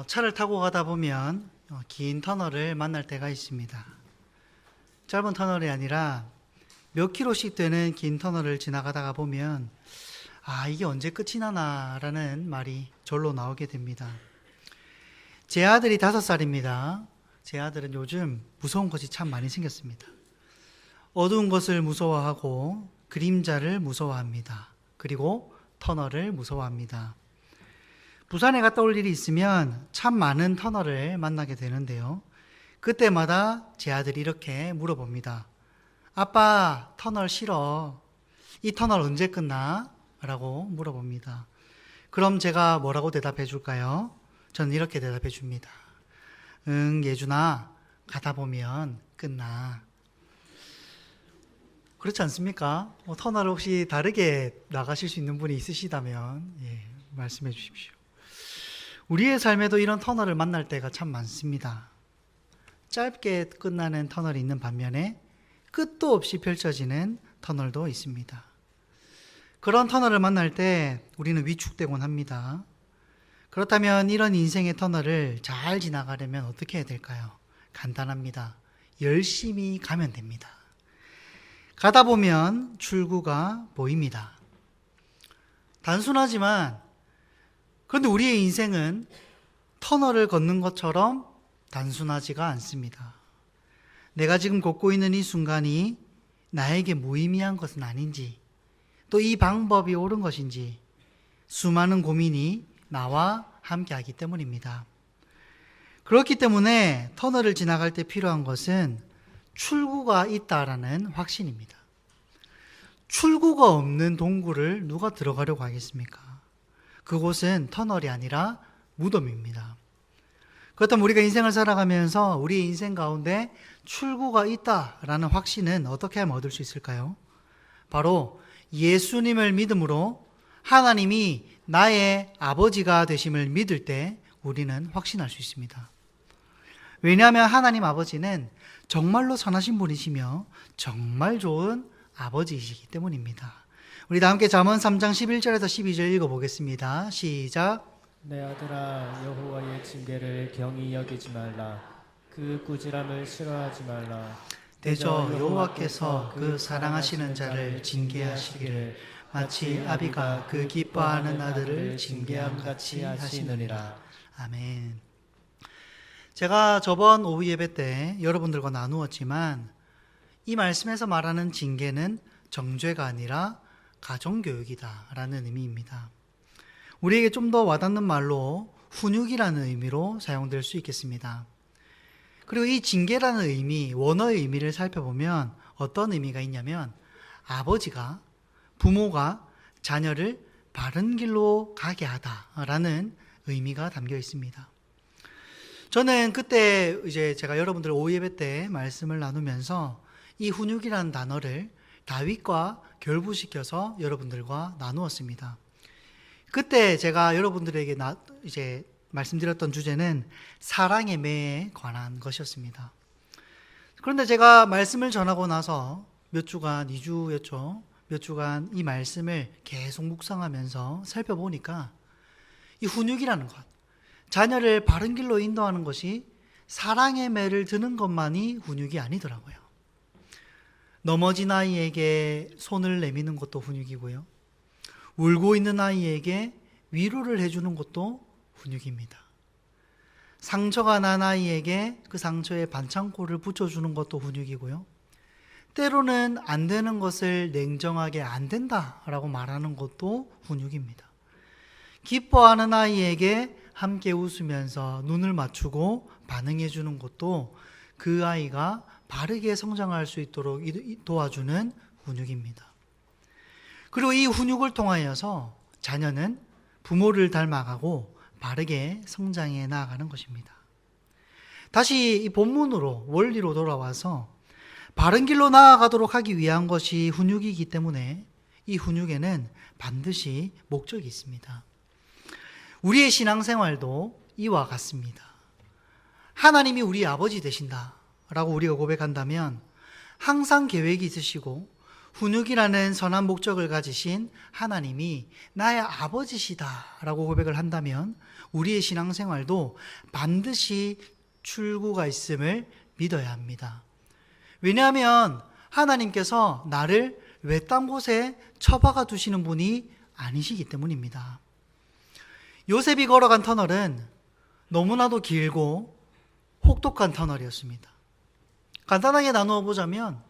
차를 타고 가다 보면 긴 터널을 만날 때가 있습니다. 짧은 터널이 아니라 몇 킬로씩 되는 긴 터널을 지나가다가 보면 이게 언제 끝이 나나라는 말이 절로 나오게 됩니다. 제 아들이 5살입니다. 제 아들은 요즘 무서운 것이 참 많이 생겼습니다. 어두운 것을 무서워하고 그림자를 무서워합니다. 그리고 터널을 무서워합니다. 부산에 갔다 올 일이 있으면 참 많은 터널을 만나게 되는데요. 그때마다 제 아들이 이렇게 물어봅니다. 아빠, 터널 싫어. 이 터널 언제 끝나? 라고 물어봅니다. 그럼 제가 뭐라고 대답해 줄까요? 저는 이렇게 대답해 줍니다. 응, 예준아, 가다 보면 끝나. 그렇지 않습니까? 터널을 혹시 다르게 나가실 수 있는 분이 있으시다면 말씀해 주십시오. 우리의 삶에도 이런 터널을 만날 때가 참 많습니다. 짧게 끝나는 터널이 있는 반면에 끝도 없이 펼쳐지는 터널도 있습니다. 그런 터널을 만날 때 우리는 위축되곤 합니다. 그렇다면 이런 인생의 터널을 잘 지나가려면 어떻게 해야 될까요? 간단합니다. 열심히 가면 됩니다. 가다 보면 출구가 보입니다. 단순하지만 그런데 우리의 인생은 터널을 걷는 것처럼 단순하지가 않습니다. 내가 지금 걷고 있는 이 순간이 나에게 무의미한 것은 아닌지, 또 이 방법이 옳은 것인지 수많은 고민이 나와 함께하기 때문입니다. 그렇기 때문에 터널을 지나갈 때 필요한 것은 출구가 있다라는 확신입니다. 출구가 없는 동굴을 누가 들어가려고 하겠습니까? 그곳은 터널이 아니라 무덤입니다. 그렇다면 우리가 인생을 살아가면서 우리 인생 가운데 출구가 있다라는 확신은 어떻게 하면 얻을 수 있을까요? 바로 예수님을 믿음으로 하나님이 나의 아버지가 되심을 믿을 때 우리는 확신할 수 있습니다. 왜냐하면 하나님 아버지는 정말로 선하신 분이시며 정말 좋은 아버지이시기 때문입니다. 우리 다 함께 잠언 3장 11절에서 12절 읽어보겠습니다. 시작. 내 아들아, 여호와의 징계를 경히 여기지 말라. 그 꾸지람을 싫어하지 말라. 대저 여호와께서 그 사랑하시는 자를 징계하시기를 마치 아비가 그 기뻐하는 아들을 징계함 같이 하시느니라. 아멘. 제가 저번 오후 예배 때 여러분들과 나누었지만 이 말씀에서 말하는 징계는 정죄가 아니라 가정교육이다라는 의미입니다. 우리에게 좀 더 와닿는 말로 훈육이라는 의미로 사용될 수 있겠습니다. 그리고 이 징계라는 의미, 원어의 의미를 살펴보면 어떤 의미가 있냐면 아버지가, 부모가 자녀를 바른 길로 가게 하다라는 의미가 담겨 있습니다. 저는 그때 제가 여러분들 오후 예배 때 말씀을 나누면서 이 훈육이라는 단어를 다윗과 결부시켜서 여러분들과 나누었습니다. 그때 제가 여러분들에게 말씀드렸던 주제는 사랑의 매에 관한 것이었습니다. 그런데 제가 말씀을 전하고 나서 몇 주간, 2주였죠. 몇 주간 이 말씀을 계속 묵상하면서 살펴보니까 이 훈육이라는 것, 자녀를 바른 길로 인도하는 것이 사랑의 매를 드는 것만이 훈육이 아니더라고요. 넘어진 아이에게 손을 내미는 것도 훈육이고요. 울고 있는 아이에게 위로를 해주는 것도 훈육입니다. 상처가 난 아이에게 그 상처에 반창고를 붙여주는 것도 훈육이고요. 때로는 안 되는 것을 냉정하게 안 된다라고 말하는 것도 훈육입니다. 기뻐하는 아이에게 함께 웃으면서 눈을 맞추고 반응해주는 것도 그 아이가 바르게 성장할 수 있도록 도와주는 훈육입니다. 그리고 이 훈육을 통하여서 자녀는 부모를 닮아가고 바르게 성장해 나아가는 것입니다. 다시 이 본문으로, 원리로 돌아와서 바른 길로 나아가도록 하기 위한 것이 훈육이기 때문에 이 훈육에는 반드시 목적이 있습니다. 우리의 신앙생활도 이와 같습니다. 하나님이 우리 아버지 되신다라고 우리가 고백한다면 항상 계획이 있으시고 훈육이라는 선한 목적을 가지신 하나님이 나의 아버지시다라고 고백을 한다면 우리의 신앙생활도 반드시 출구가 있음을 믿어야 합니다. 왜냐하면 하나님께서 나를 외딴 곳에 처박아 두시는 분이 아니시기 때문입니다. 요셉이 걸어간 터널은 너무나도 길고 혹독한 터널이었습니다. 간단하게 나누어 보자면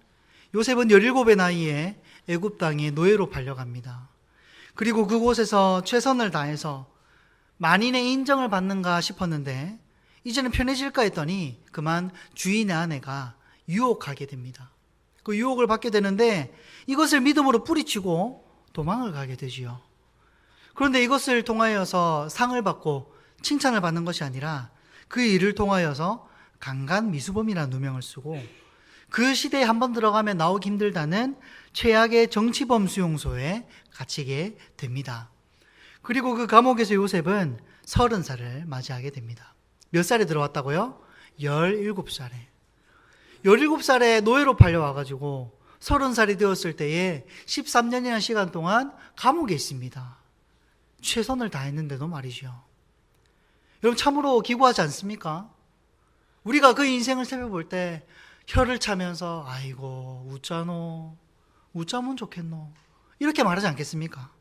요셉은 17의 나이에 애굽 땅에 노예로 팔려갑니다. 그리고 그곳에서 최선을 다해서 만인의 인정을 받는가 싶었는데 이제는 편해질까 했더니 그만 주인의 아내가 유혹하게 됩니다. 그 유혹을 받게 되는데 이것을 믿음으로 뿌리치고 도망을 가게 되지요. 그런데 이것을 통하여서 상을 받고 칭찬을 받는 것이 아니라 그 일을 통하여서 강간미수범이라는 누명을 쓰고 그 시대에 한번 들어가면 나오기 힘들다는 최악의 정치범 수용소에 갇히게 됩니다. 그리고 그 감옥에서 요셉은 30살을 맞이하게 됩니다. 몇 살에 들어왔다고요? 17살에. 17살에 노예로 팔려와가지고 30살이 되었을 때에 13년이라는 시간 동안 감옥에 있습니다. 최선을 다했는데도 말이죠. 여러분 참으로 기구하지 않습니까? 우리가 그 인생을 살펴볼 때 혀를 차면서 아이고 웃자면 좋겠노 이렇게 말하지 않겠습니까?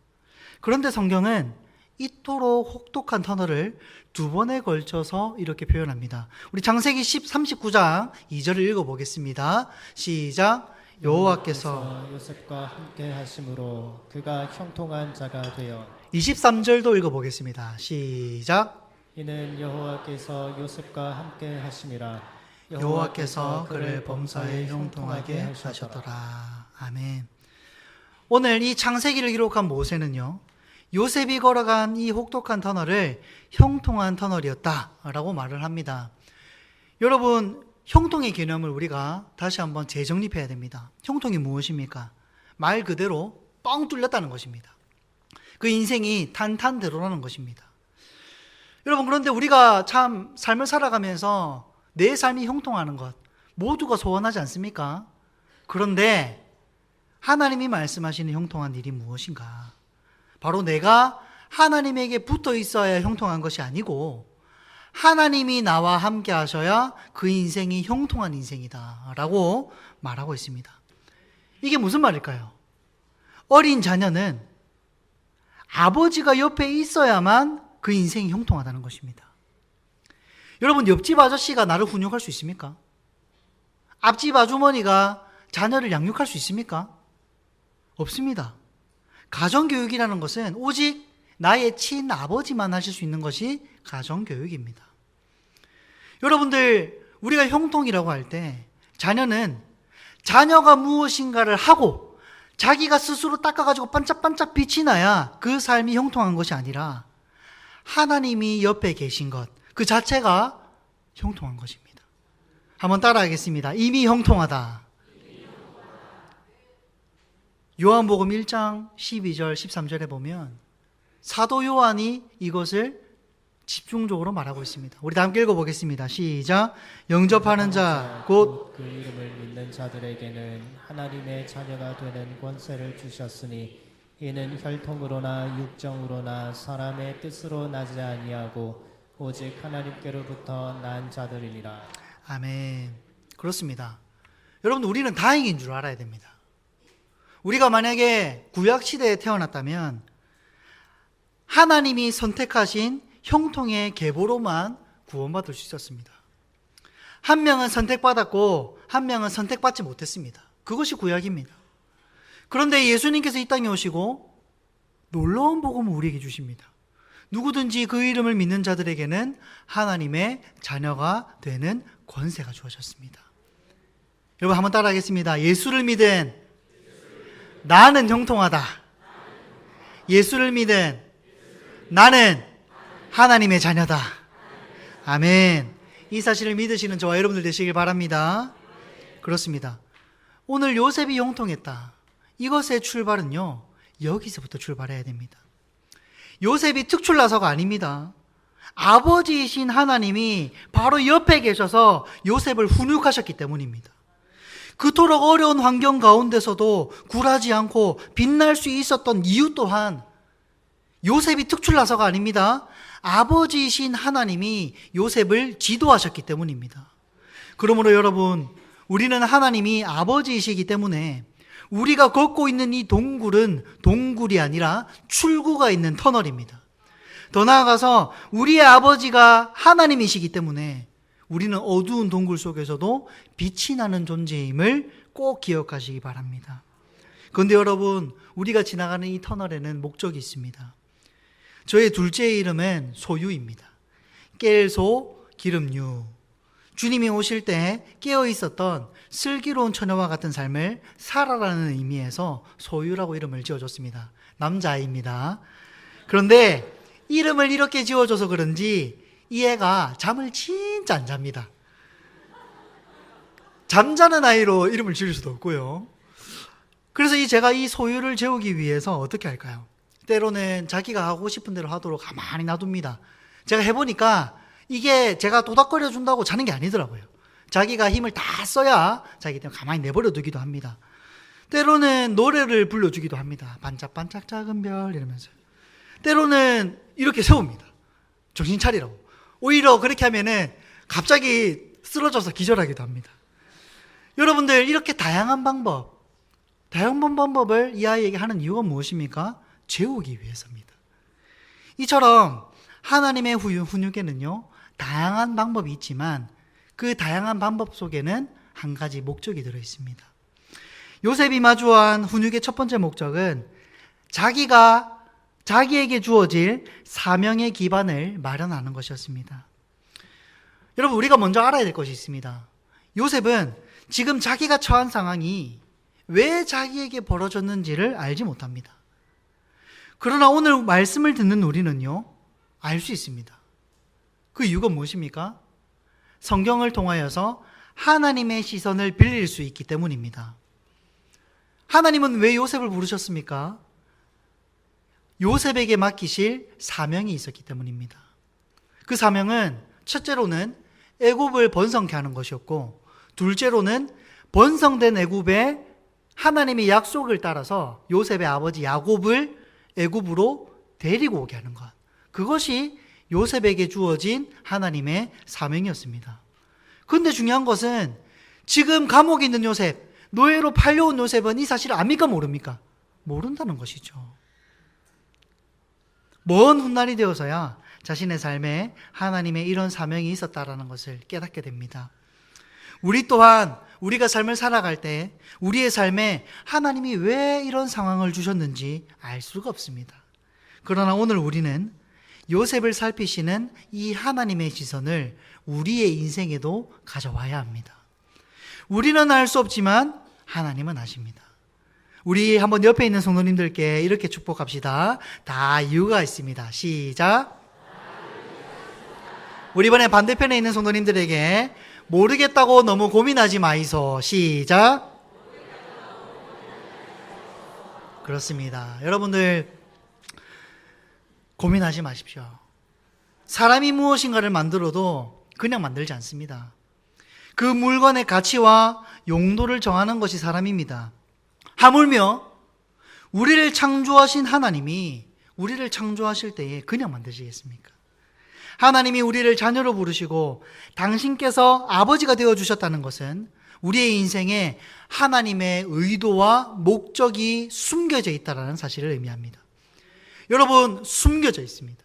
그런데 성경은 이토록 혹독한 터널을 2번에 걸쳐서 이렇게 표현합니다. 우리 창세기 39장 2절을 읽어보겠습니다. 시작. 여호와께서 요셉과 함께 하심으로 그가 형통한 자가 되어 23절도 읽어보겠습니다. 시작. 이는 여호와께서 요셉과 함께 하심이라 여호와께서 그를 범사에 형통하게 하셨더라. 아멘. 오늘 이 창세기를 기록한 모세는요, 요셉이 걸어간 이 혹독한 터널을 형통한 터널이었다라고 말을 합니다. 여러분, 형통의 개념을 우리가 다시 한번 재정립해야 됩니다. 형통이 무엇입니까? 말 그대로 뻥 뚫렸다는 것입니다. 그 인생이 탄탄대로라는 것입니다. 여러분, 그런데 우리가 참 삶을 살아가면서 내 삶이 형통하는 것 모두가 소원하지 않습니까? 그런데 하나님이 말씀하시는 형통한 일이 무엇인가? 바로 내가 하나님에게 붙어 있어야 형통한 것이 아니고 하나님이 나와 함께 하셔야 그 인생이 형통한 인생이다 라고 말하고 있습니다. 이게 무슨 말일까요? 어린 자녀는 아버지가 옆에 있어야만 그 인생이 형통하다는 것입니다. 여러분, 옆집 아저씨가 나를 훈육할 수 있습니까? 앞집 아주머니가 자녀를 양육할 수 있습니까? 없습니다. 가정교육이라는 것은 오직 나의 친아버지만 하실 수 있는 것이 가정교육입니다. 여러분들, 우리가 형통이라고 할 때 자녀는 자녀가 무엇인가를 하고 자기가 스스로 닦아가지고 반짝반짝 빛이 나야 그 삶이 형통한 것이 아니라 하나님이 옆에 계신 것, 그 자체가 형통한 것입니다. 한번 따라하겠습니다. 이미 형통하다. 요한복음 1장 12절 13절에 보면 사도 요한이 이것을 집중적으로 말하고 있습니다. 우리 다 함께 읽어보겠습니다. 시작. 영접하는 자 곧 그 이름을 믿는 자들에게는 하나님의 자녀가 되는 권세를 주셨으니 이는 혈통으로나 육정으로나 사람의 뜻으로 나지 아니하고 오직 하나님께로부터 난 자들이니라. 아멘. 그렇습니다. 여러분, 우리는 다행인 줄 알아야 됩니다. 우리가 만약에 구약시대에 태어났다면 하나님이 선택하신 형통의 계보로만 구원받을 수 있었습니다. 한 명은 선택받았고 한 명은 선택받지 못했습니다. 그것이 구약입니다. 그런데 예수님께서 이 땅에 오시고 놀라운 복음을 우리에게 주십니다. 누구든지 그 이름을 믿는 자들에게는 하나님의 자녀가 되는 권세가 주어졌습니다. 여러분, 한번 따라하겠습니다. 예수를 믿은 나는 형통하다. 예수를 믿은 나는 하나님의 자녀다. 아멘. 이 사실을 믿으시는 저와 여러분들 되시길 바랍니다. 그렇습니다. 오늘 요셉이 형통했다. 이것의 출발은요, 여기서부터 출발해야 됩니다. 요셉이 특출나서가 아닙니다. 아버지이신 하나님이 바로 옆에 계셔서 요셉을 훈육하셨기 때문입니다. 그토록 어려운 환경 가운데서도 굴하지 않고 빛날 수 있었던 이유 또한 요셉이 특출나서가 아닙니다. 아버지이신 하나님이 요셉을 지도하셨기 때문입니다. 그러므로 여러분, 우리는 하나님이 아버지이시기 때문에 우리가 걷고 있는 이 동굴은 동굴이 아니라 출구가 있는 터널입니다. 더 나아가서 우리의 아버지가 하나님이시기 때문에 우리는 어두운 동굴 속에서도 빛이 나는 존재임을 꼭 기억하시기 바랍니다. 그런데 여러분, 우리가 지나가는 이 터널에는 목적이 있습니다. 저의 둘째의 이름은 소유입니다. 깰소 기름유. 주님이 오실 때 깨어 있었던 슬기로운 처녀와 같은 삶을 살아라는 의미에서 소유라고 이름을 지어줬습니다. 남자아이입니다. 그런데 이름을 이렇게 지어줘서 그런지 이 애가 잠을 진짜 안 잡니다. 잠자는 아이로 이름을 지을 수도 없고요. 그래서 제가 이 소유를 재우기 위해서 어떻게 할까요? 때로는 자기가 하고 싶은 대로 하도록 가만히 놔둡니다. 제가 해보니까 이게 제가 도닥거려 준다고 자는 게 아니더라고요. 자기가 힘을 다 써야 자기 때문에 가만히 내버려 두기도 합니다. 때로는 노래를 불러주기도 합니다. 반짝반짝 작은 별 이러면서. 때로는 이렇게 세웁니다. 정신 차리라고. 오히려 그렇게 하면은 갑자기 쓰러져서 기절하기도 합니다. 여러분들, 이렇게 다양한 방법을 이 아이에게 하는 이유가 무엇입니까? 재우기 위해서입니다. 이처럼 하나님의 훈육에는요, 다양한 방법이 있지만 그 다양한 방법 속에는 한 가지 목적이 들어 있습니다. 요셉이 마주한 훈육의 첫 번째 목적은 자기에게 주어질 사명의 기반을 마련하는 것이었습니다. 여러분, 우리가 먼저 알아야 될 것이 있습니다. 요셉은 지금 자기가 처한 상황이 왜 자기에게 벌어졌는지를 알지 못합니다. 그러나 오늘 말씀을 듣는 우리는요, 알 수 있습니다. 그 이유가 무엇입니까? 성경을 통하여서 하나님의 시선을 빌릴 수 있기 때문입니다. 하나님은 왜 요셉을 부르셨습니까? 요셉에게 맡기실 사명이 있었기 때문입니다. 그 사명은 첫째로는 애굽을 번성케 하는 것이었고, 둘째로는 번성된 애굽에 하나님의 약속을 따라서 요셉의 아버지 야곱을 애굽으로 데리고 오게 하는 것. 그것이 요셉에게 주어진 하나님의 사명이었습니다. 그런데 중요한 것은 지금 감옥에 있는 요셉, 노예로 팔려온 요셉은 이 사실을 압니까 모릅니까? 모른다는 것이죠. 먼 훗날이 되어서야 자신의 삶에 하나님의 이런 사명이 있었다라는 것을 깨닫게 됩니다. 우리 또한 우리가 삶을 살아갈 때 우리의 삶에 하나님이 왜 이런 상황을 주셨는지 알 수가 없습니다. 그러나 오늘 우리는 요셉을 살피시는 이 하나님의 시선을 우리의 인생에도 가져와야 합니다. 우리는 알 수 없지만 하나님은 아십니다. 우리 한번 옆에 있는 성도님들께 이렇게 축복합시다. 다 이유가 있습니다. 시작. 우리 이번에 반대편에 있는 성도님들에게 모르겠다고 너무 고민하지 마이소. 시작. 그렇습니다. 여러분들 고민하지 마십시오. 사람이 무엇인가를 만들어도 그냥 만들지 않습니다. 그 물건의 가치와 용도를 정하는 것이 사람입니다. 하물며 우리를 창조하신 하나님이 우리를 창조하실 때에 그냥 만드시겠습니까? 하나님이 우리를 자녀로 부르시고 당신께서 아버지가 되어주셨다는 것은 우리의 인생에 하나님의 의도와 목적이 숨겨져 있다는 사실을 의미합니다. 여러분, 숨겨져 있습니다.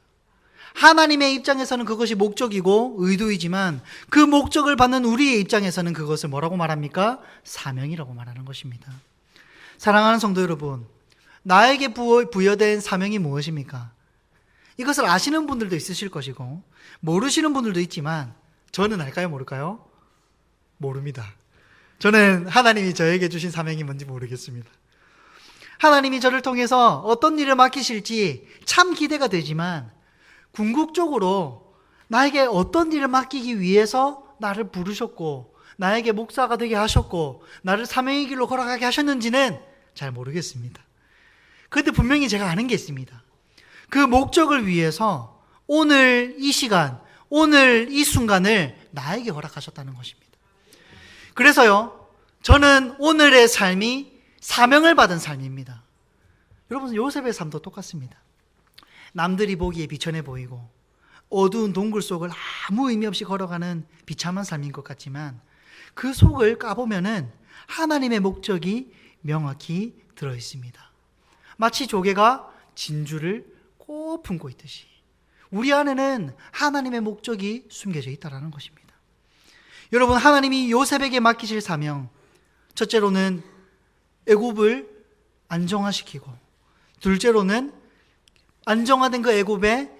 하나님의 입장에서는 그것이 목적이고 의도이지만 그 목적을 받는 우리의 입장에서는 그것을 뭐라고 말합니까? 사명이라고 말하는 것입니다. 사랑하는 성도 여러분, 나에게 부여된 사명이 무엇입니까? 이것을 아시는 분들도 있으실 것이고 모르시는 분들도 있지만 저는 알까요, 모를까요? 모릅니다. 저는 하나님이 저에게 주신 사명이 뭔지 모르겠습니다. 하나님이 저를 통해서 어떤 일을 맡기실지 참 기대가 되지만 궁극적으로 나에게 어떤 일을 맡기기 위해서 나를 부르셨고 나에게 목사가 되게 하셨고 나를 사명의 길로 걸어가게 하셨는지는 잘 모르겠습니다. 그런데 분명히 제가 아는 게 있습니다. 그 목적을 위해서 오늘 이 시간, 오늘 이 순간을 나에게 허락하셨다는 것입니다. 그래서요, 저는 오늘의 삶이 사명을 받은 삶입니다. 여러분, 요셉의 삶도 똑같습니다. 남들이 보기에 비천해 보이고 어두운 동굴 속을 아무 의미 없이 걸어가는 비참한 삶인 것 같지만 그 속을 까보면은 하나님의 목적이 명확히 들어 있습니다. 마치 조개가 진주를 꼭 품고 있듯이 우리 안에는 하나님의 목적이 숨겨져 있다는 것입니다. 여러분, 하나님이 요셉에게 맡기실 사명, 첫째로는 애굽을 안정화시키고, 둘째로는 안정화된 그 애굽에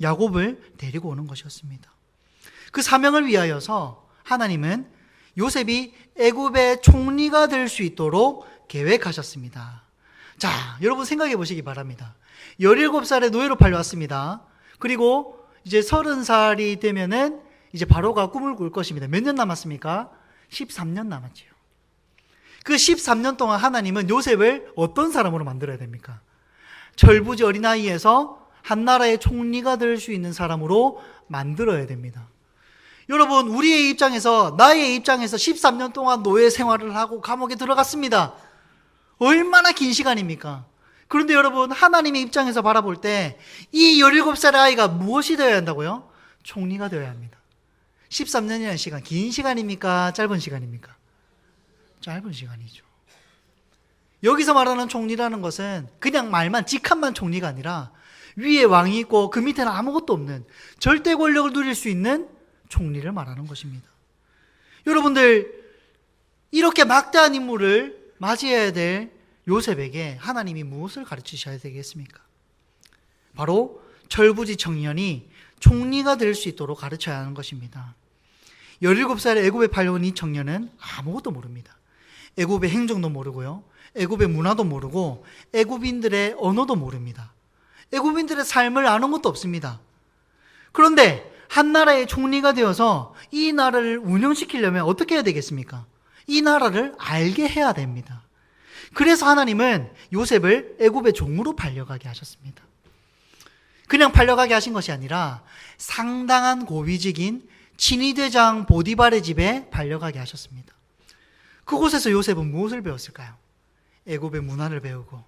야곱을 데리고 오는 것이었습니다. 그 사명을 위하여서 하나님은 요셉이 애굽의 총리가 될 수 있도록 계획하셨습니다. 자, 여러분 생각해 보시기 바랍니다. 17살에 노예로 팔려왔습니다. 그리고 이제 30살이 되면은 이제 바로가 꿈을 꿀 것입니다. 몇 년 남았습니까? 13년 남았죠. 그 13년 동안 하나님은 요셉을 어떤 사람으로 만들어야 됩니까? 철부지 어린아이에서 한 나라의 총리가 될 수 있는 사람으로 만들어야 됩니다. 여러분, 우리의 입장에서, 나의 입장에서 13년 동안 노예 생활을 하고 감옥에 들어갔습니다. 얼마나 긴 시간입니까? 그런데 여러분, 하나님의 입장에서 바라볼 때 이 17살의 아이가 무엇이 되어야 한다고요? 총리가 되어야 합니다. 13년이라는 시간, 긴 시간입니까? 짧은 시간입니까? 짧은 시간이죠. 여기서 말하는 총리라는 것은 그냥 말만, 직함만 총리가 아니라 위에 왕이 있고 그 밑에는 아무것도 없는 절대 권력을 누릴 수 있는 총리를 말하는 것입니다. 여러분들, 이렇게 막대한 임무를 맞이해야 될 요셉에게 하나님이 무엇을 가르치셔야 되겠습니까? 바로 철부지 청년이 총리가 될 수 있도록 가르쳐야 하는 것입니다. 17살에 애굽에 팔려온 이 청년은 아무것도 모릅니다. 애굽의 행정도 모르고요, 애굽의 문화도 모르고 애굽인들의 언어도 모릅니다. 애굽인들의 삶을 아는 것도 없습니다. 그런데 한 나라의 총리가 되어서 이 나라를 운영시키려면 어떻게 해야 되겠습니까? 이 나라를 알게 해야 됩니다. 그래서 하나님은 요셉을 애굽의 종으로 팔려가게 하셨습니다. 그냥 팔려가게 하신 것이 아니라 상당한 고위직인 친위대장 보디발의 집에 팔려가게 하셨습니다. 그곳에서 요셉은 무엇을 배웠을까요? 애굽의 문화를 배우고,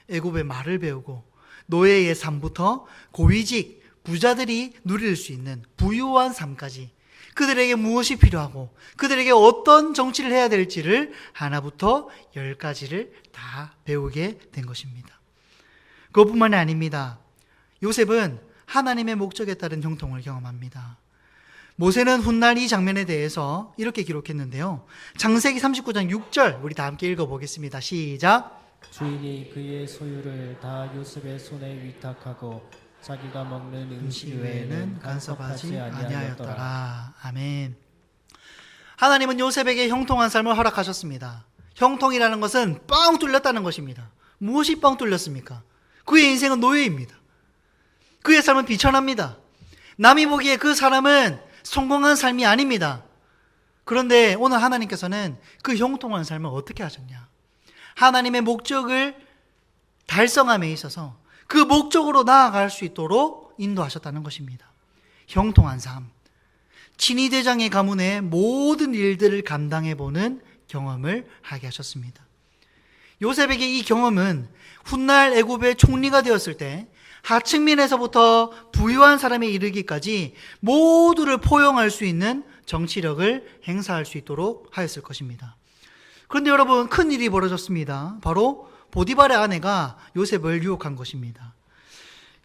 애굽의 말을 배우고, 노예의 삶부터 고위직 부자들이 누릴 수 있는 부유한 삶까지, 그들에게 무엇이 필요하고 그들에게 어떤 정치를 해야 될지를 하나부터 10가지를 다 배우게 된 것입니다. 그것뿐만이 아닙니다. 요셉은 하나님의 목적에 따른 형통을 경험합니다. 모세는 훗날 이 장면에 대해서 이렇게 기록했는데요. 창세기 39장 6절 우리 다 함께 읽어보겠습니다. 시작. 주인이 그의 소유를 다 요셉의 손에 위탁하고 자기가 먹는 음식 외에는 간섭하지 아니하였더라. 아멘. 하나님은 요셉에게 형통한 삶을 허락하셨습니다. 형통이라는 것은 뻥 뚫렸다는 것입니다. 무엇이 뻥 뚫렸습니까? 그의 인생은 노예입니다. 그의 삶은 비천합니다. 남이 보기에 그 사람은 성공한 삶이 아닙니다. 그런데 오늘 하나님께서는 그 형통한 삶을 어떻게 하셨냐? 하나님의 목적을 달성함에 있어서 그 목적으로 나아갈 수 있도록 인도하셨다는 것입니다. 형통한 삶. 친위대장의 가문의 모든 일들을 감당해보는 경험을 하게 하셨습니다. 요셉에게 이 경험은 훗날 애굽의 총리가 되었을 때 하층민에서부터 부유한 사람에 이르기까지 모두를 포용할 수 있는 정치력을 행사할 수 있도록 하였을 것입니다. 그런데 여러분, 큰 일이 벌어졌습니다. 바로 보디발의 아내가 요셉을 유혹한 것입니다.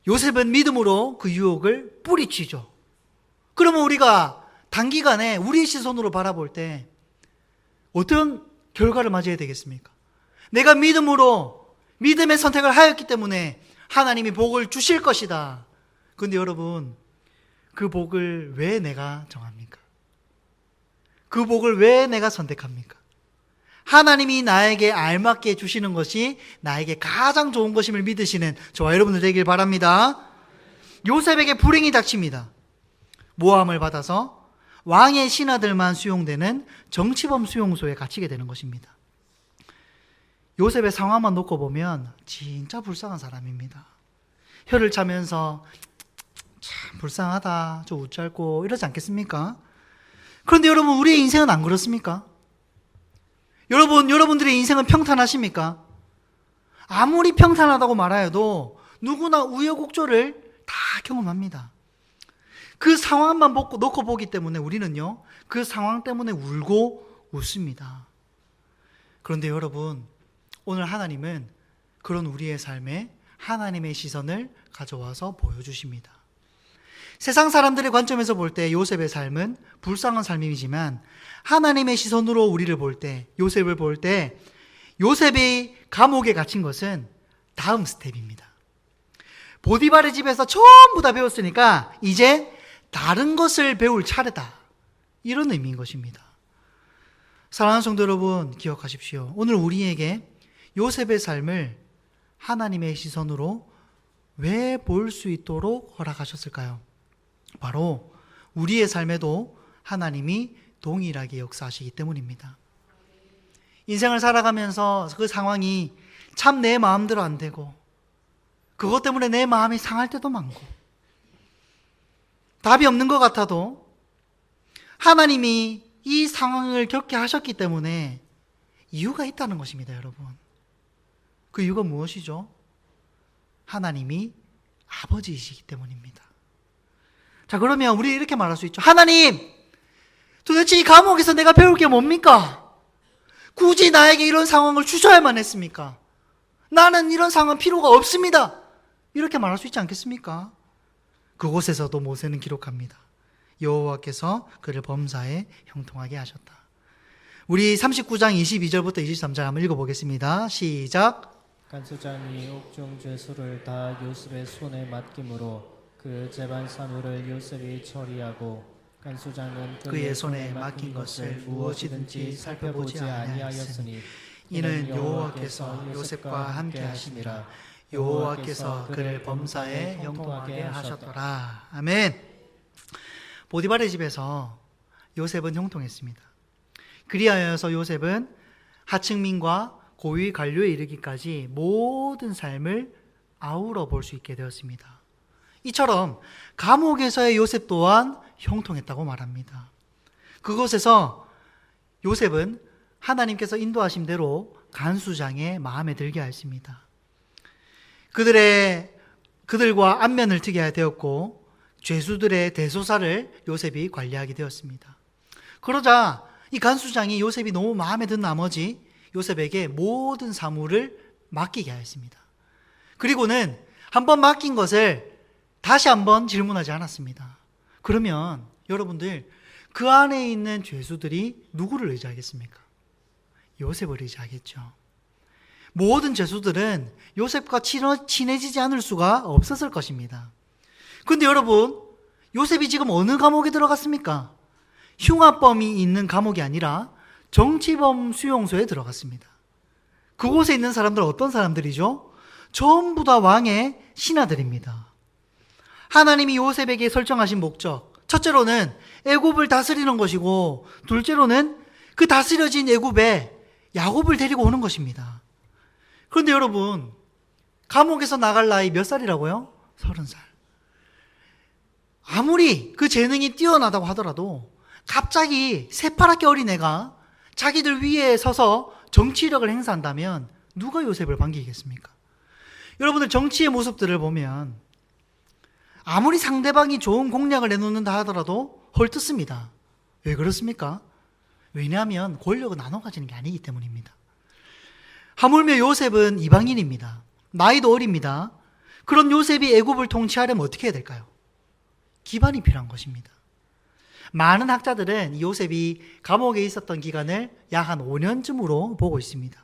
요셉은 믿음으로 그 유혹을 뿌리치죠. 그러면 우리가 단기간에 우리의 시선으로 바라볼 때 어떤 결과를 맞이해야 되겠습니까? 내가 믿음의 선택을 하였기 때문에 하나님이 복을 주실 것이다. 그런데 여러분, 그 복을 왜 내가 정합니까? 그 복을 왜 내가 선택합니까? 하나님이 나에게 알맞게 주시는 것이 나에게 가장 좋은 것임을 믿으시는 저와 여러분들 되길 바랍니다. 요셉에게 불행이 닥칩니다. 모함을 받아서 왕의 신하들만 수용되는 정치범 수용소에 갇히게 되는 것입니다. 요셉의 상황만 놓고 보면 진짜 불쌍한 사람입니다. 혀를 차면서 참 불쌍하다, 좀 웃잘고 이러지 않겠습니까? 그런데 여러분, 우리의 인생은 안 그렇습니까? 여러분들의 인생은 평탄하십니까? 아무리 평탄하다고 말하여도 누구나 우여곡절을 다 경험합니다. 그 상황만 놓고 보기 때문에 우리는요, 그 상황 때문에 울고 웃습니다. 그런데 여러분, 오늘 하나님은 그런 우리의 삶에 하나님의 시선을 가져와서 보여주십니다. 세상 사람들의 관점에서 볼 때 요셉의 삶은 불쌍한 삶이지만 하나님의 시선으로 우리를 볼 때, 요셉을 볼 때 요셉이 감옥에 갇힌 것은 다음 스텝입니다. 보디발의 집에서 전부 다 배웠으니까 이제 다른 것을 배울 차례다. 이런 의미인 것입니다. 사랑하는 성도 여러분, 기억하십시오. 오늘 우리에게 요셉의 삶을 하나님의 시선으로 왜 볼 수 있도록 허락하셨을까요? 바로 우리의 삶에도 하나님이 동일하게 역사하시기 때문입니다. 인생을 살아가면서 그 상황이 참 내 마음대로 안 되고 그것 때문에 내 마음이 상할 때도 많고 답이 없는 것 같아도 하나님이 이 상황을 겪게 하셨기 때문에 이유가 있다는 것입니다, 여러분. 그 이유가 무엇이죠? 하나님이 아버지이시기 때문입니다. 자, 그러면 우리 이렇게 말할 수 있죠. 하나님, 도대체 이 감옥에서 내가 배울 게 뭡니까? 굳이 나에게 이런 상황을 주셔야만 했습니까? 나는 이런 상황 필요가 없습니다. 이렇게 말할 수 있지 않겠습니까? 그곳에서도 모세는 기록합니다. 여호와께서 그를 범사에 형통하게 하셨다. 우리 39장 22절부터 23절 한번 읽어보겠습니다. 시작. 간수장이 옥중 죄수를 다 요셉의 손에 맡김으로 그 재반 사물을 요셉이 처리하고 간수장은 그의 손에 맡긴 것을 무엇이든지 살펴보지 아니하였으니 이는 여호와께서 요셉과 함께 하심이라. 여호와께서 그를 범사에 형통하게 하셨더라. 아멘. 보디발의 집에서 요셉은 형통했습니다. 그리하여서 요셉은 하층민과 고위 관료에 이르기까지 모든 삶을 아우러 볼 수 있게 되었습니다. 이처럼 감옥에서의 요셉 또한 형통했다고 말합니다. 그곳에서 요셉은 하나님께서 인도하신 대로 간수장의 마음에 들게 하였습니다. 그들과 안면을 트게 되었고 죄수들의 대소사를 요셉이 관리하게 되었습니다. 그러자 이 간수장이 요셉이 너무 마음에 든 나머지 요셉에게 모든 사물을 맡기게 하였습니다. 그리고는 한번 맡긴 것을 다시 한번 질문하지 않았습니다. 그러면 여러분들, 그 안에 있는 죄수들이 누구를 의지하겠습니까? 요셉을 의지하겠죠. 모든 죄수들은 요셉과 친해지지 않을 수가 없었을 것입니다. 그런데 여러분, 요셉이 지금 어느 감옥에 들어갔습니까? 흉악범이 있는 감옥이 아니라 정치범 수용소에 들어갔습니다. 그곳에 있는 사람들 어떤 사람들이죠? 전부 다 왕의 신하들입니다. 하나님이 요셉에게 설정하신 목적, 첫째로는 애굽을 다스리는 것이고 둘째로는 그 다스려진 애굽에 야곱을 데리고 오는 것입니다. 그런데 여러분, 감옥에서 나갈 나이 몇 살이라고요? 30살. 아무리 그 재능이 뛰어나다고 하더라도 갑자기 새파랗게 어린 애가 자기들 위에 서서 정치력을 행사한다면 누가 요셉을 반기겠습니까? 여러분들, 정치의 모습들을 보면 아무리 상대방이 좋은 공약을 내놓는다 하더라도 헐뜯습니다. 왜 그렇습니까? 왜냐하면 권력은 나눠 가지는 게 아니기 때문입니다. 하물며 요셉은 이방인입니다. 나이도 어립니다. 그런 요셉이 애굽을 통치하려면 어떻게 해야 될까요? 기반이 필요한 것입니다. 많은 학자들은 요셉이 감옥에 있었던 기간을 약 한 5년쯤으로 보고 있습니다.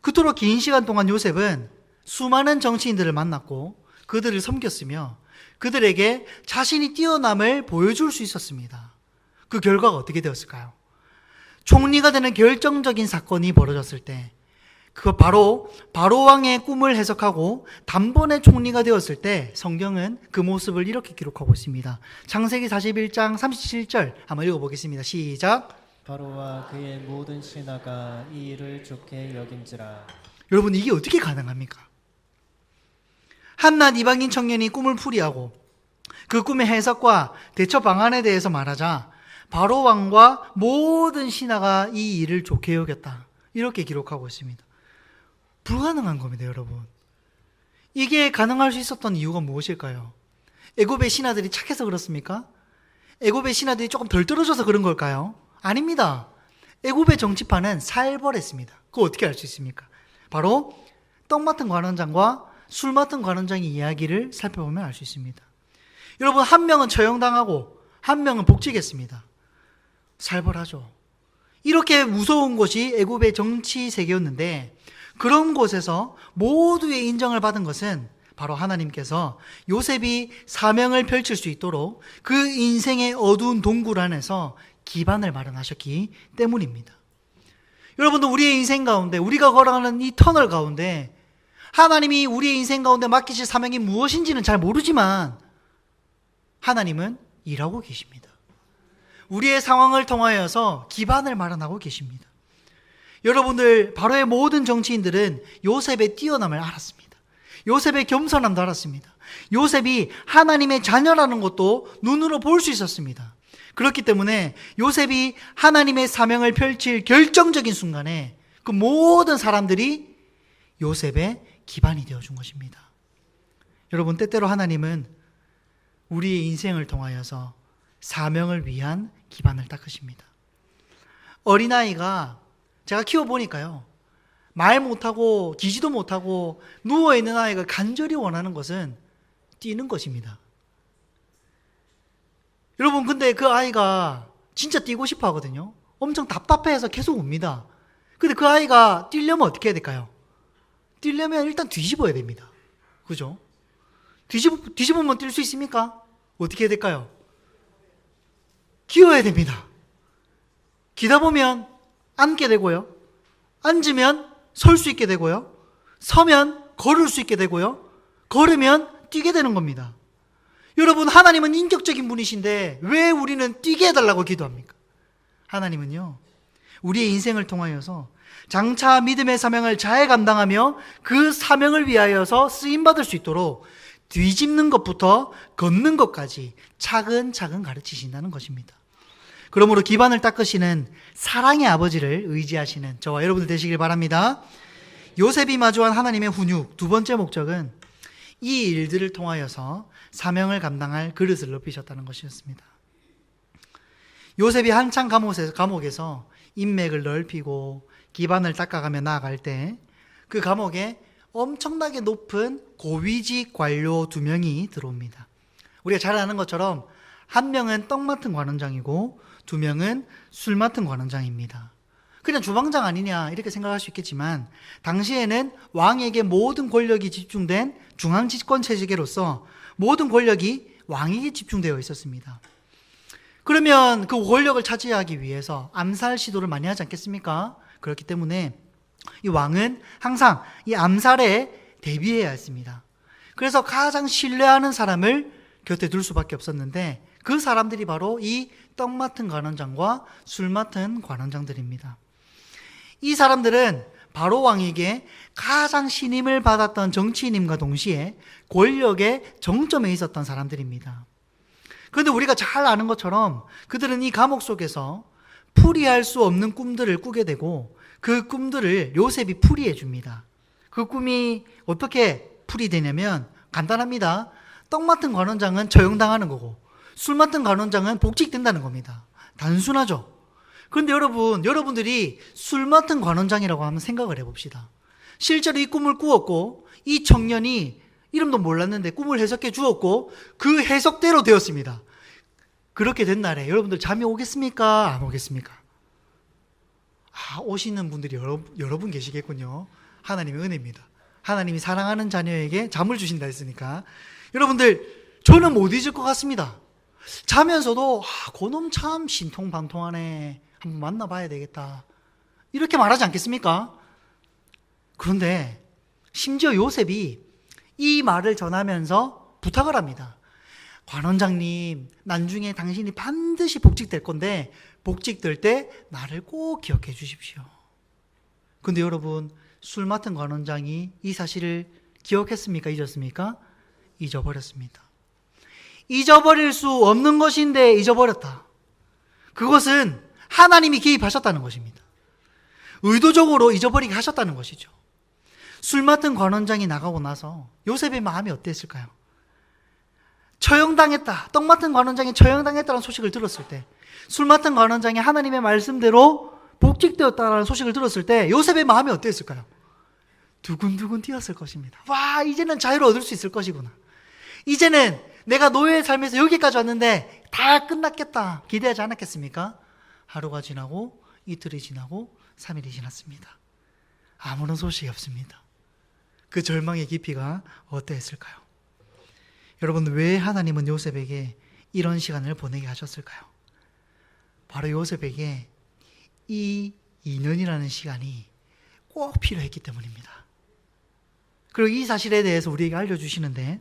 그토록 긴 시간 동안 요셉은 수많은 정치인들을 만났고 그들을 섬겼으며 그들에게 자신이 뛰어남을 보여줄 수 있었습니다. 그 결과가 어떻게 되었을까요? 총리가 되는 결정적인 사건이 벌어졌을 때, 그 바로 바로왕의 꿈을 해석하고 단번에 총리가 되었을 때 성경은 그 모습을 이렇게 기록하고 있습니다. 창세기 41장 37절 한번 읽어보겠습니다. 시작. 바로와 그의 모든 신하가 이 일을 좋게 여긴지라. 여러분, 이게 어떻게 가능합니까? 한낱 이방인 청년이 꿈을 풀이하고 그 꿈의 해석과 대처 방안에 대해서 말하자 바로 왕과 모든 신하가 이 일을 좋게 여겼다. 이렇게 기록하고 있습니다. 불가능한 겁니다, 여러분. 이게 가능할 수 있었던 이유가 무엇일까요? 애굽의 신하들이 착해서 그렇습니까? 애굽의 신하들이 조금 덜 떨어져서 그런 걸까요? 아닙니다. 애굽의 정치판은 살벌했습니다. 그거 어떻게 알 수 있습니까? 바로 떡 맡은 관원장과 술 맡은 관원장의 이야기를 살펴보면 알 수 있습니다. 여러분, 한 명은 처형당하고 한 명은 복직했습니다. 살벌하죠. 이렇게 무서운 곳이 애굽의 정치 세계였는데, 그런 곳에서 모두의 인정을 받은 것은 바로 하나님께서 요셉이 사명을 펼칠 수 있도록 그 인생의 어두운 동굴 안에서 기반을 마련하셨기 때문입니다. 여러분도 우리의 인생 가운데, 우리가 걸어가는 이 터널 가운데 하나님이 우리의 인생 가운데 맡기실 사명이 무엇인지는 잘 모르지만 하나님은 일하고 계십니다. 우리의 상황을 통하여서 기반을 마련하고 계십니다. 여러분들, 바로의 모든 정치인들은 요셉의 뛰어남을 알았습니다. 요셉의 겸손함도 알았습니다. 요셉이 하나님의 자녀라는 것도 눈으로 볼 수 있었습니다. 그렇기 때문에 요셉이 하나님의 사명을 펼칠 결정적인 순간에 그 모든 사람들이 요셉의 기반이 되어준 것입니다. 여러분, 때때로 하나님은 우리의 인생을 통하여서 사명을 위한 기반을 닦으십니다. 어린아이가 제가 키워보니까요, 말 못하고 기지도 못하고 누워있는 아이가 간절히 원하는 것은 뛰는 것입니다. 여러분, 근데 그 아이가 진짜 뛰고 싶어 하거든요. 엄청 답답해서 계속 웁니다. 근데 그 아이가 뛰려면 어떻게 해야 될까요? 뛰려면 일단 뒤집어야 됩니다. 그죠? 뒤집으면 뛸 수 있습니까? 어떻게 해야 될까요? 기어야 됩니다. 기다 보면 앉게 되고요. 앉으면 설 수 있게 되고요. 서면 걸을 수 있게 되고요. 걸으면 뛰게 되는 겁니다. 여러분, 하나님은 인격적인 분이신데 왜 우리는 뛰게 해달라고 기도합니까? 하나님은요, 우리의 인생을 통하여서 장차 믿음의 사명을 잘 감당하며 그 사명을 위하여서 쓰임받을 수 있도록 뒤집는 것부터 걷는 것까지 차근차근 가르치신다는 것입니다. 그러므로 기반을 닦으시는 사랑의 아버지를 의지하시는 저와 여러분들 되시길 바랍니다. 요셉이 마주한 하나님의 훈육, 두 번째 목적은 이 일들을 통하여서 사명을 감당할 그릇을 높이셨다는 것이었습니다. 요셉이 한창 감옥에서 인맥을 넓히고 기반을 닦아가며 나아갈 때 그 감옥에 엄청나게 높은 고위직 관료 2명이 들어옵니다. 우리가 잘 아는 것처럼 한 명은 떡 맡은 관원장이고 2명은 술 맡은 관원장입니다. 그냥 주방장 아니냐 이렇게 생각할 수 있겠지만 당시에는 왕에게 모든 권력이 집중된 중앙집권 체제로서 모든 권력이 왕에게 집중되어 있었습니다. 그러면 그 권력을 차지하기 위해서 암살 시도를 많이 하지 않겠습니까? 그렇기 때문에 이 왕은 항상 이 암살에 대비해야 했습니다. 그래서 가장 신뢰하는 사람을 곁에 둘 수밖에 없었는데 그 사람들이 바로 이 떡 맡은 관원장과 술 맡은 관원장들입니다. 이 사람들은 바로 왕에게 가장 신임을 받았던 정치인임과 동시에 권력의 정점에 있었던 사람들입니다. 그런데 우리가 잘 아는 것처럼 그들은 이 감옥 속에서 풀이할 수 없는 꿈들을 꾸게 되고 그 꿈들을 요셉이 풀이해 줍니다. 그 꿈이 어떻게 풀이되냐면 간단합니다. 떡 맡은 관원장은 처형당하는 거고 술 맡은 관원장은 복직된다는 겁니다. 단순하죠? 그런데 여러분들이 술 맡은 관원장이라고 한번 생각을 해봅시다. 실제로 이 꿈을 꾸었고 이 청년이 이름도 몰랐는데 꿈을 해석해 주었고 그 해석대로 되었습니다. 그렇게 된 날에 여러분들 잠이 오겠습니까? 안 오겠습니까? 오시는 분들이 여러 분 계시겠군요. 하나님의 은혜입니다. 하나님이 사랑하는 자녀에게 잠을 주신다 했으니까 여러분들, 저는 못 잊을 것 같습니다. 자면서도 그놈 참 신통방통하네, 한번 만나봐야 되겠다, 이렇게 말하지 않겠습니까? 그런데 심지어 요셉이 이 말을 전하면서 부탁을 합니다. 관원장님, 나중에 당신이 반드시 복직될 건데 복직될 때 나를 꼭 기억해 주십시오. 근데 여러분, 술 맡은 관원장이 이 사실을 기억했습니까? 잊었습니까? 잊어버렸습니다. 잊어버릴 수 없는 것인데 잊어버렸다. 그것은 하나님이 개입하셨다는 것입니다. 의도적으로 잊어버리게 하셨다는 것이죠. 술 맡은 관원장이 나가고 나서 요셉의 마음이 어땠을까요? 처형당했다. 떡 맡은 관원장이 처형당했다는 소식을 들었을 때, 술 맡은 관원장이 하나님의 말씀대로 복직되었다는 소식을 들었을 때 요셉의 마음이 어땠을까요? 두근두근 뛰었을 것입니다. 와, 이제는 자유를 얻을 수 있을 것이구나. 이제는 내가 노예의 삶에서 여기까지 왔는데 다 끝났겠다. 기대하지 않았겠습니까? 하루가 지나고 이틀이 지나고 3일이 지났습니다. 아무런 소식이 없습니다. 그 절망의 깊이가 어떠했을까요? 여러분, 왜 하나님은 요셉에게 이런 시간을 보내게 하셨을까요? 바로 요셉에게 이 2년이라는 시간이 꼭 필요했기 때문입니다. 그리고 이 사실에 대해서 우리에게 알려주시는데,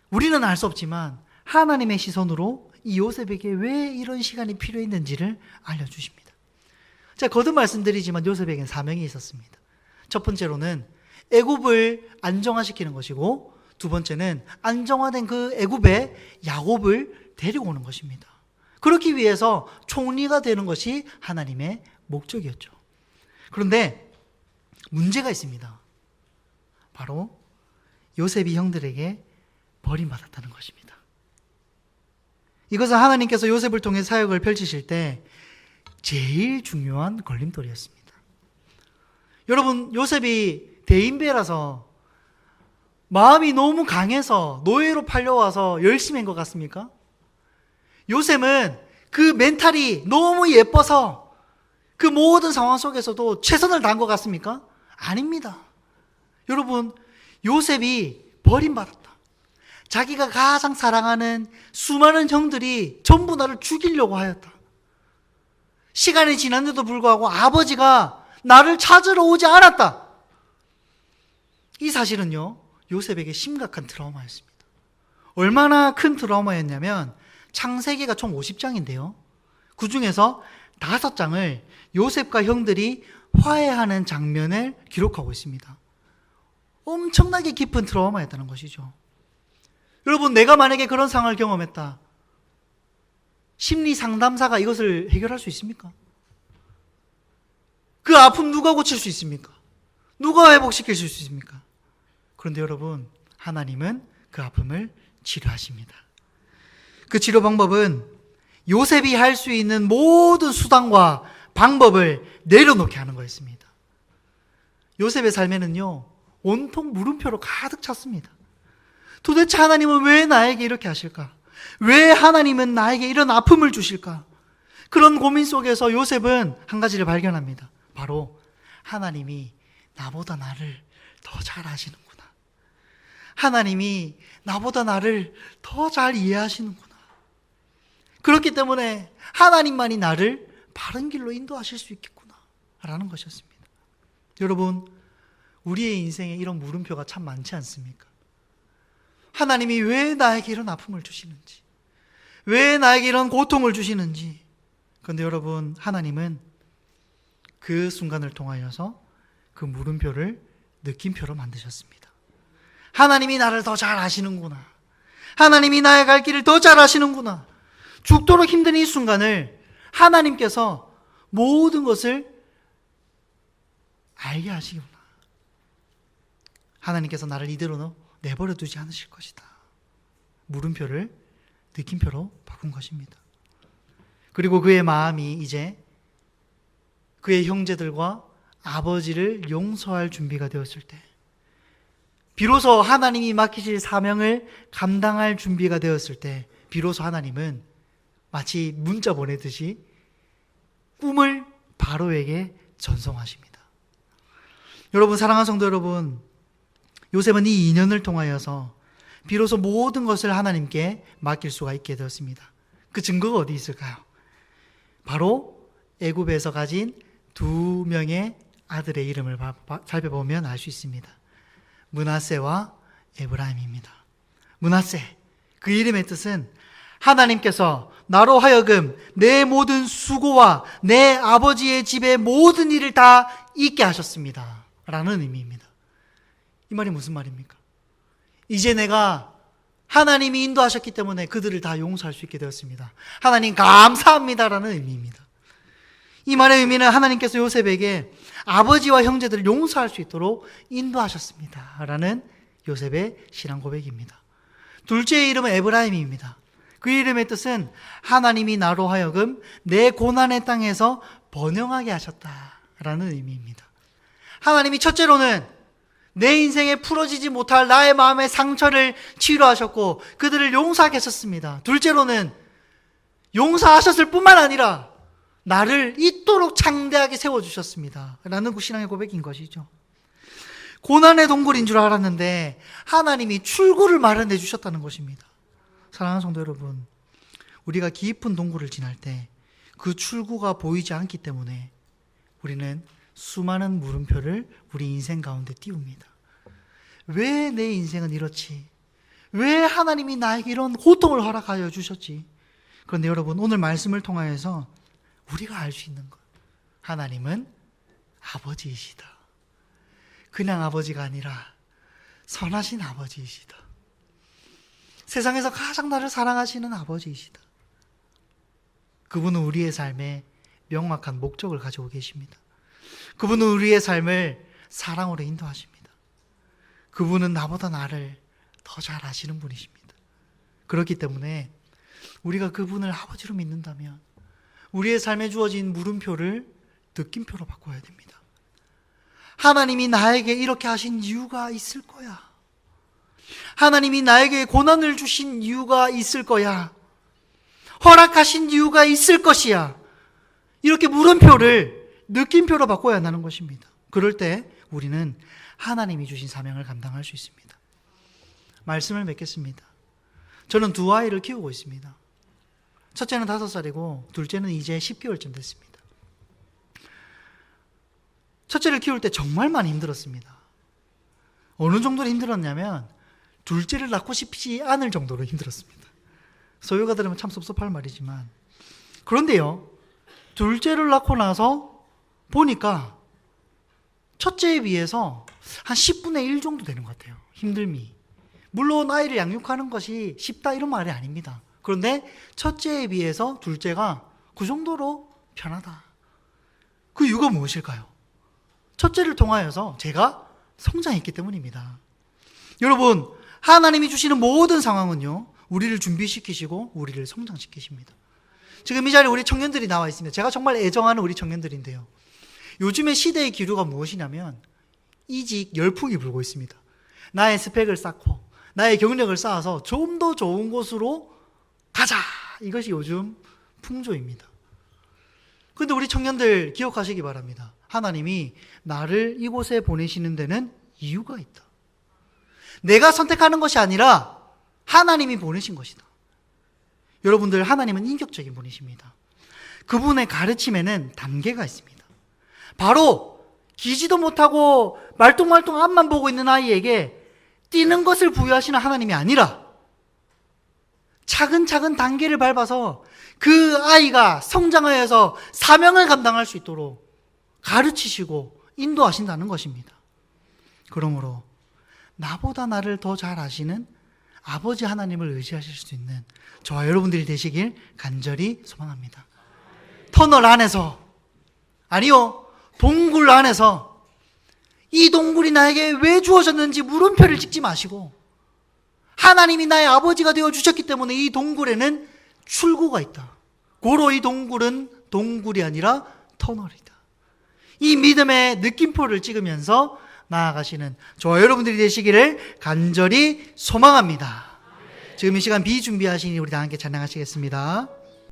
우리는 알 수 없지만 하나님의 시선으로 이 요셉에게 왜 이런 시간이 필요했는지를 알려주십니다. 제가 거듭 말씀드리지만 요셉에게는 사명이 있었습니다. 첫 번째로는 애굽을 안정화시키는 것이고, 두 번째는 안정화된 그 애굽에 야곱을 데리고 오는 것입니다. 그렇기 위해서 총리가 되는 것이 하나님의 목적이었죠. 그런데 문제가 있습니다. 바로 요셉이 형들에게 버림받았다는 것입니다. 이것은 하나님께서 요셉을 통해 사역을 펼치실 때 제일 중요한 걸림돌이었습니다. 여러분, 요셉이 대인배라서 마음이 너무 강해서 노예로 팔려와서 열심히 한 것 같습니까? 요셉은 그 멘탈이 너무 예뻐서 그 모든 상황 속에서도 최선을 다한 것 같습니까? 아닙니다. 여러분, 요셉이 버림받았다. 자기가 가장 사랑하는 수많은 형들이 전부 나를 죽이려고 하였다. 시간이 지났는데도 불구하고 아버지가 나를 찾으러 오지 않았다. 이 사실은요, 요셉에게 심각한 트라우마였습니다. 얼마나 큰 트라우마였냐면 창세기가 총 50장인데요. 그 중에서 5장을 요셉과 형들이 화해하는 장면을 기록하고 있습니다. 엄청나게 깊은 트라우마였다는 것이죠. 여러분, 내가 만약에 그런 상황을 경험했다. 심리 상담사가 이것을 해결할 수 있습니까? 그 아픔 누가 고칠 수 있습니까? 누가 회복시킬 수 있습니까? 그런데 여러분, 하나님은 그 아픔을 치료하십니다. 그 치료 방법은 요셉이 할 수 있는 모든 수단과 방법을 내려놓게 하는 거였습니다. 요셉의 삶에는요, 온통 물음표로 가득 찼습니다. 도대체 하나님은 왜 나에게 이렇게 하실까? 왜 하나님은 나에게 이런 아픔을 주실까? 그런 고민 속에서 요셉은 한 가지를 발견합니다. 바로 하나님이 나보다 나를 더 잘 아시는구나. 하나님이 나보다 나를 더 잘 이해하시는구나. 그렇기 때문에 하나님만이 나를 바른 길로 인도하실 수 있겠구나 라는 것이었습니다. 여러분, 우리의 인생에 이런 물음표가 참 많지 않습니까? 하나님이 왜 나에게 이런 아픔을 주시는지, 왜 나에게 이런 고통을 주시는지. 그런데 여러분, 하나님은 그 순간을 통하여서 그 물음표를 느낌표로 만드셨습니다. 하나님이 나를 더 잘 아시는구나. 하나님이 나의 갈 길을 더 잘 아시는구나. 죽도록 힘든 이 순간을 하나님께서 모든 것을 알게 하시구나. 하나님께서 나를 이대로 내버려 두지 않으실 것이다. 물음표를 느낌표로 바꾼 것입니다. 그리고 그의 마음이 이제 그의 형제들과 아버지를 용서할 준비가 되었을 때, 비로소 하나님이 맡기실 사명을 감당할 준비가 되었을 때, 비로소 하나님은 마치 문자 보내듯이 꿈을 바로에게 전송하십니다. 여러분, 사랑하는 성도 여러분, 요셉은 이 인연을 통하여서 비로소 모든 것을 하나님께 맡길 수가 있게 되었습니다. 그 증거가 어디 있을까요? 바로 애굽에서 가진 2명의 아들의 이름을 살펴보면 알 수 있습니다. 므낫세와 에브라임입니다. 므낫세, 그 이름의 뜻은 하나님께서 나로 하여금 내 모든 수고와 내 아버지의 집의 모든 일을 다 잊게 하셨습니다 라는 의미입니다. 이 말이 무슨 말입니까? 이제 내가 하나님이 인도하셨기 때문에 그들을 다 용서할 수 있게 되었습니다. 하나님 감사합니다라는 의미입니다. 이 말의 의미는 하나님께서 요셉에게 아버지와 형제들을 용서할 수 있도록 인도하셨습니다 라는 요셉의 신앙 고백입니다. 둘째의 이름은 에브라임입니다. 그 이름의 뜻은 하나님이 나로 하여금 내 고난의 땅에서 번영하게 하셨다라는 의미입니다. 하나님이 첫째로는 내 인생에 풀어지지 못할 나의 마음의 상처를 치유하셨고 그들을 용서하게 하셨습니다. 둘째로는 용서하셨을 뿐만 아니라 나를 있도록 창대하게 세워주셨습니다 라는 신앙의 고백인 것이죠. 고난의 동굴인 줄 알았는데 하나님이 출구를 마련해 주셨다는 것입니다. 사랑하는 성도 여러분, 우리가 깊은 동굴을 지날 때 그 출구가 보이지 않기 때문에 우리는 수많은 물음표를 우리 인생 가운데 띄웁니다. 왜 내 인생은 이렇지? 왜 하나님이 나에게 이런 고통을 허락하여 주셨지? 그런데 여러분, 오늘 말씀을 통하여서 우리가 알 수 있는 것, 하나님은 아버지이시다. 그냥 아버지가 아니라 선하신 아버지이시다. 세상에서 가장 나를 사랑하시는 아버지이시다. 그분은 우리의 삶에 명확한 목적을 가지고 계십니다. 그분은 우리의 삶을 사랑으로 인도하십니다. 그분은 나보다 나를 더 잘 아시는 분이십니다. 그렇기 때문에 우리가 그분을 아버지로 믿는다면 우리의 삶에 주어진 물음표를 느낌표로 바꿔야 됩니다. 하나님이 나에게 이렇게 하신 이유가 있을 거야. 하나님이 나에게 고난을 주신 이유가 있을 거야. 허락하신 이유가 있을 것이야. 이렇게 물음표를 느낌표로 바꿔야 한다는 것입니다. 그럴 때 우리는 하나님이 주신 사명을 감당할 수 있습니다. 말씀을 맺겠습니다. 저는 두 아이를 키우고 있습니다. 첫째는 5살이고 둘째는 이제 10개월쯤 됐습니다. 첫째를 키울 때 정말 많이 힘들었습니다. 어느 정도로 힘들었냐면 둘째를 낳고 싶지 않을 정도로 힘들었습니다. 소유가 들으면 참 섭섭할 말이지만, 그런데요, 둘째를 낳고 나서 보니까 첫째에 비해서 한 10분의 1 정도 되는 것 같아요. 힘듦이. 물론 아이를 양육하는 것이 쉽다 이런 말이 아닙니다. 그런데 첫째에 비해서 둘째가 그 정도로 편하다. 그 이유가 무엇일까요? 첫째를 통하여서 제가 성장했기 때문입니다. 여러분, 하나님이 주시는 모든 상황은요, 우리를 준비시키시고 우리를 성장시키십니다. 지금 이 자리에 우리 청년들이 나와 있습니다. 제가 정말 애정하는 우리 청년들인데요. 요즘의 시대의 기류가 무엇이냐면 이직 열풍이 불고 있습니다. 나의 스펙을 쌓고 나의 경력을 쌓아서 좀 더 좋은 곳으로 가자. 이것이 요즘 풍조입니다. 그런데 우리 청년들 기억하시기 바랍니다. 하나님이 나를 이곳에 보내시는 데는 이유가 있다. 내가 선택하는 것이 아니라 하나님이 보내신 것이다. 여러분들, 하나님은 인격적인 분이십니다. 그분의 가르침에는 단계가 있습니다. 바로 기지도 못하고 말똥말똥 앞만 보고 있는 아이에게 뛰는 것을 부여하시는 하나님이 아니라 차근차근 단계를 밟아서 그 아이가 성장하여서 사명을 감당할 수 있도록 가르치시고 인도하신다는 것입니다. 그러므로 나보다 나를 더 잘 아시는 아버지 하나님을 의지하실 수 있는 저와 여러분들이 되시길 간절히 소망합니다. 터널 안에서, 아니요, 동굴 안에서 이 동굴이 나에게 왜 주어졌는지 물음표를 찍지 마시고 하나님이 나의 아버지가 되어 주셨기 때문에 이 동굴에는 출구가 있다. 고로 이 동굴은 동굴이 아니라 터널이다. 이 믿음의 느낌표를 찍으면서 나아가시는 저와 여러분들이 되시기를 간절히 소망합니다. 지금 이 시간 비준비하시니 우리 다 함께 찬양하시겠습니다.